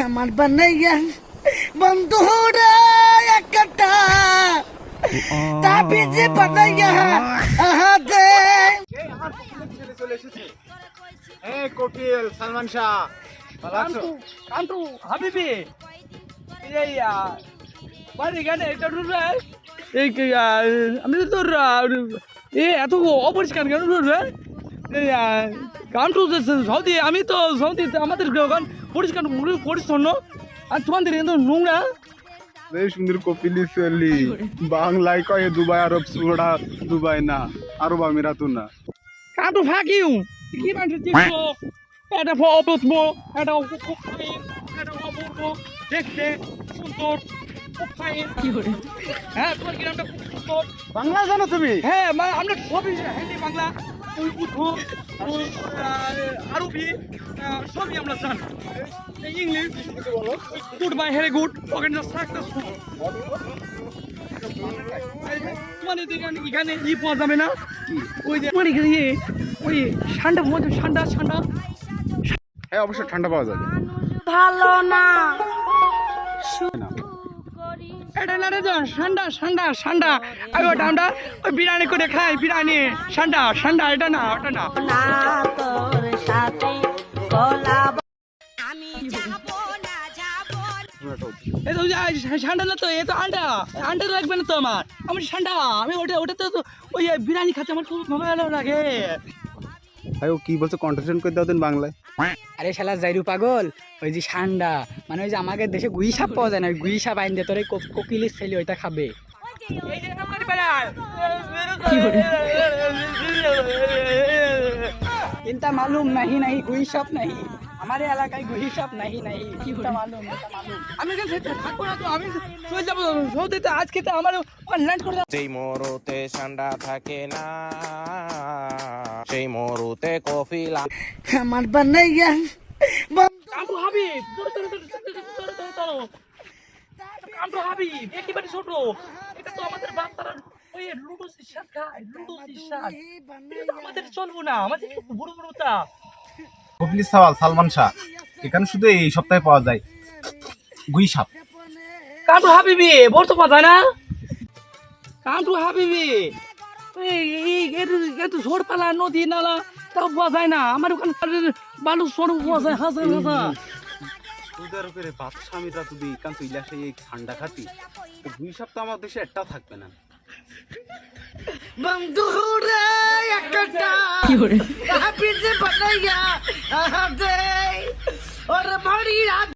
আমার বানাইয়া বন্ধুরা একটা তাবিজে বানাইয়া আহাদে চলে এসেছে। এই কোকিল সালমান শাহ ভালো আছো? কান্টু হাবিবি এই বাড়ি গানে এটা রুরে এই আমি তো তোর এত অপরিষ্কার কেন রুরে এই কান্টু সৌদি আমি তো সৌদি আমাদের গান পরিষ্কার পরিচ্ছন্ন আর তোমাদের কিন্তু নোংরা এই সুন্দর কপিলি চলি বাংলায় কয়ে দুবাই আরব সুড়া দুবাই না আরব আমিরাত না। কান্টু ফাঁকিউ কি মানুষ এটা অপূর্ব এটা খুব ফাইন এটা অপূর্ব দেখতে সুন্দর খুব ফাইন কি করে হ্যাঁ তোমার গ্রামটা খুব সুন্দর বাংলা জানো তুমি? হ্যাঁ আমরা সবই হিন্দি বাংলা উর্দু আরবি সবই আমরা জানি English good bye very good ওখানে সাকসেসফুল তোমাদের এখানে ই পাওয়া যাবে না ওই যে তোমার এখানে ওই ঠান্ডা ঠান্ডা ঠান্ডা হ্যাঁ অবশ্যই ঠান্ডা পাওয়া যাবে। ভালো না এটা না রে ঠান্ডা ঠান্ডা ঠান্ডা আমি ওটা আমরা ওই বিরিয়ানি করে খাই বিরিয়ানি ঠান্ডা ঠান্ডা এটা না ওটা না না তোর সাথে গোলাপ এই তো ঠান্ডা না তো এ তো আন্ডা লাগবে না তো আমার ঠান্ডা আমি ওটা তো ওই বিরিয়ানি খাতে আমার খুব ভালো লাগে ভাই ও কি বলছো কন্ট্রাকশন করে দাও দেন বাংলায়। আরে শালা জাইরু পাগল ওই যে ঠান্ডা মানে ওই যে আমাদের দেশে গুই সাপ পাওয়া যায় না গুই সাপ আইন দিয়ে তোর এই কোকিলিস ছেলে ওইটা খাবে ইনতা মালুম নাহি নাহি গুই সাপ নাহি हमारे এলাকায় গুই সাপ নাহি নাহি ইনতা মালুম আমি থাকবো না তো আমি চলে যাবো সৌদিতে আজকে তো আমার ল্যান্ড করে যেই মরুতে ঠান্ডা থাকে না সেই মরুতে কফি আমার বানাইয়া কামরু হাবিব কামরু হাবিব একেবারে ছোট এটা তো আমাদের বাচ্চারা ওই লুডোস ইচ্ছা খায় লুডোস ইচ্ছা এটা তো আমাদের চলবো না আমাদের একটু বড় বড় তা কপিলি সওয়াল সালমান শাহ এখানে শুধু এই সপ্তাহে পাওয়া যায় গুই সাপ। কামরু হাবিবি বলতে পারবে না কামরু হাবিবি এত ঝোড় পালা নদী নালা তাও পাওয়া যায় না আমার ওখানে বালু সরু পাওয়া যায় হাজার হাজার তোদের উপরে বাদশা আমিরা তুই কারণ তুই ইলাসে এই ঠান্ডা খাতি তো গুই সাপ তো আমার দেশে একটা থাকবে না। বন্ধুরা একটা তাবিজে বানাইয়া আহাদে ওর বাড়ি